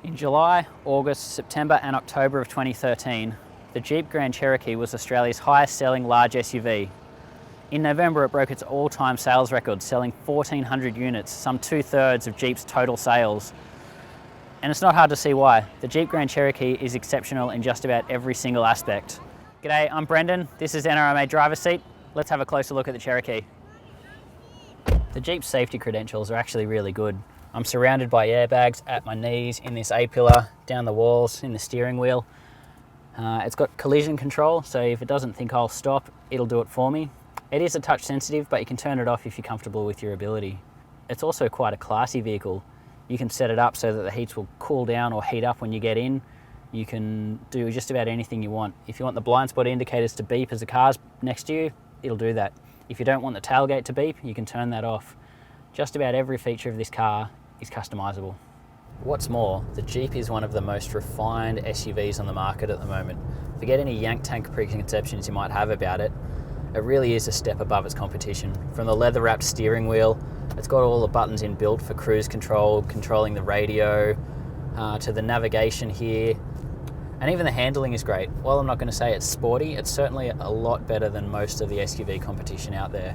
In July, August, September and October of 2013, the Jeep Grand Cherokee was Australia's highest selling large SUV. In November, it broke its all-time sales record, selling 1,400 units, some 2/3 of Jeep's total sales. And it's not hard to see why. The Jeep Grand Cherokee is exceptional in just about every single aspect. G'day, I'm Brendan. This is NRMA Driver's Seat. Let's have a closer look at the Cherokee. The Jeep's safety credentials are actually really good. I'm surrounded by airbags at my knees, in this A-pillar, down the walls, in the steering wheel. It's got collision control, so if it doesn't think I'll stop, it'll do it for me. It is a touch sensitive, but you can turn it off if you're comfortable with your ability. It's also quite a classy vehicle. You can set it up so that the heats will cool down or heat up when you get in. You can do just about anything you want. If you want the blind spot indicators to beep as the car's next to you, it'll do that. If you don't want the tailgate to beep, you can turn that off. Just about every feature of this car is customizable. What's more, the Jeep is one of the most refined SUVs on the market at the moment. Forget any yank tank preconceptions you might have about it. It really is a step above its competition. From the leather-wrapped steering wheel, it's got all the buttons inbuilt for cruise control, controlling the radio, to the navigation here. And even the handling is great. While I'm not going to say it's sporty, it's certainly a lot better than most of the SUV competition out there.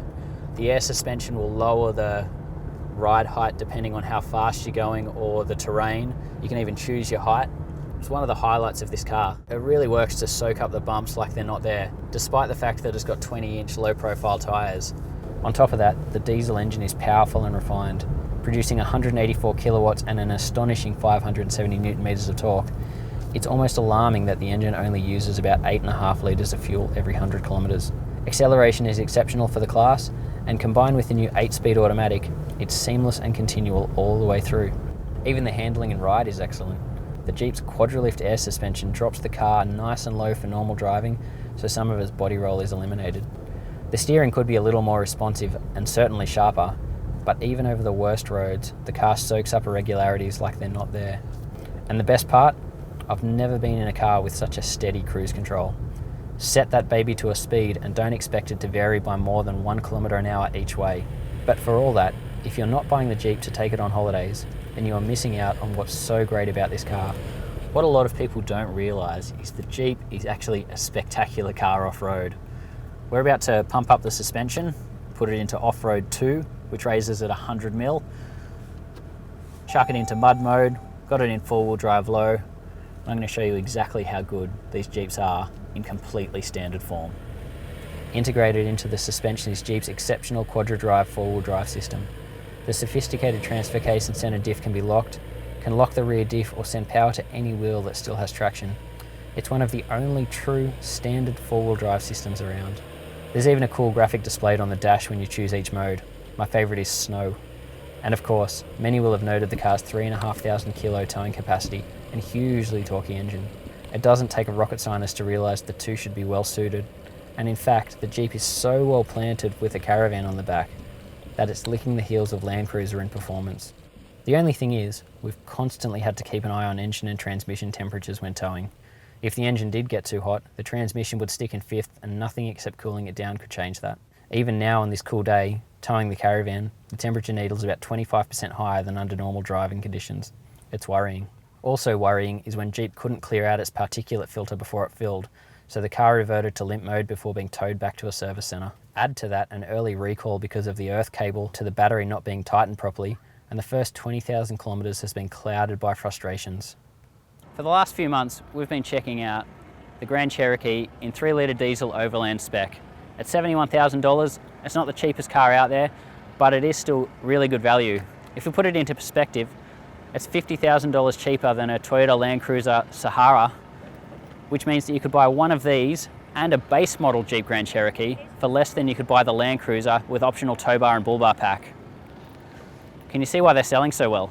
The air suspension will lower the ride height depending on how fast you're going or the terrain. You can even choose your height. It's one of the highlights of this car. It really works to soak up the bumps like they're not there, despite the fact that it's got 20-inch low-profile tyres. On top of that, the diesel engine is powerful and refined, producing 184 kilowatts and an astonishing 570 newton meters of torque. It's almost alarming that the engine only uses about 8.5 litres of fuel every 100 kilometres. Acceleration is exceptional for the class, and combined with the new 8-speed automatic, it's seamless and continual all the way through. Even the handling and ride is excellent. The Jeep's quadrilift air suspension drops the car nice and low for normal driving, so some of its body roll is eliminated. The steering could be a little more responsive and certainly sharper, but even over the worst roads, the car soaks up irregularities like they're not there. And the best part? I've never been in a car with such a steady cruise control. Set that baby to a speed and don't expect it to vary by more than 1 kilometre an hour each way. But for all that, if you're not buying the Jeep to take it on holidays, then you are missing out on what's so great about this car. What a lot of people don't realise is the Jeep is actually a spectacular car off-road. We're about to pump up the suspension, put it into Offroad 2, which raises at 100mm, chuck it into mud mode, got it in four-wheel drive low. I'm going to show you exactly how good these Jeeps are in completely standard form. Integrated into the suspension is Jeep's exceptional quadra-drive four-wheel drive system. The sophisticated transfer case and centre diff can lock the rear diff or send power to any wheel that still has traction. It's one of the only true standard four-wheel drive systems around. There's even a cool graphic displayed on the dash when you choose each mode. My favourite is snow. And of course, many will have noted the car's 3,500 kilo towing capacity and hugely torquey engine. It doesn't take a rocket scientist to realise the two should be well suited. And in fact, the Jeep is so well planted with a caravan on the back that it's licking the heels of Land Cruiser in performance. The only thing is, we've constantly had to keep an eye on engine and transmission temperatures when towing. If the engine did get too hot, the transmission would stick in fifth and nothing except cooling it down could change that. Even now on this cool day, towing the caravan, the temperature needle is about 25% higher than under normal driving conditions. It's worrying. Also worrying is when Jeep couldn't clear out its particulate filter before it filled, so the car reverted to limp mode before being towed back to a service centre. Add to that an early recall because of the earth cable to the battery not being tightened properly, and the first 20,000 kilometres has been clouded by frustrations. For the last few months, we've been checking out the Grand Cherokee in 3-litre diesel overland spec. At $71,000, it's not the cheapest car out there, but it is still really good value. If we put it into perspective, it's $50,000 cheaper than a Toyota Land Cruiser Sahara, which means that you could buy one of these and a base model Jeep Grand Cherokee for less than you could buy the Land Cruiser with optional tow bar and bull bar pack. Can you see why they're selling so well?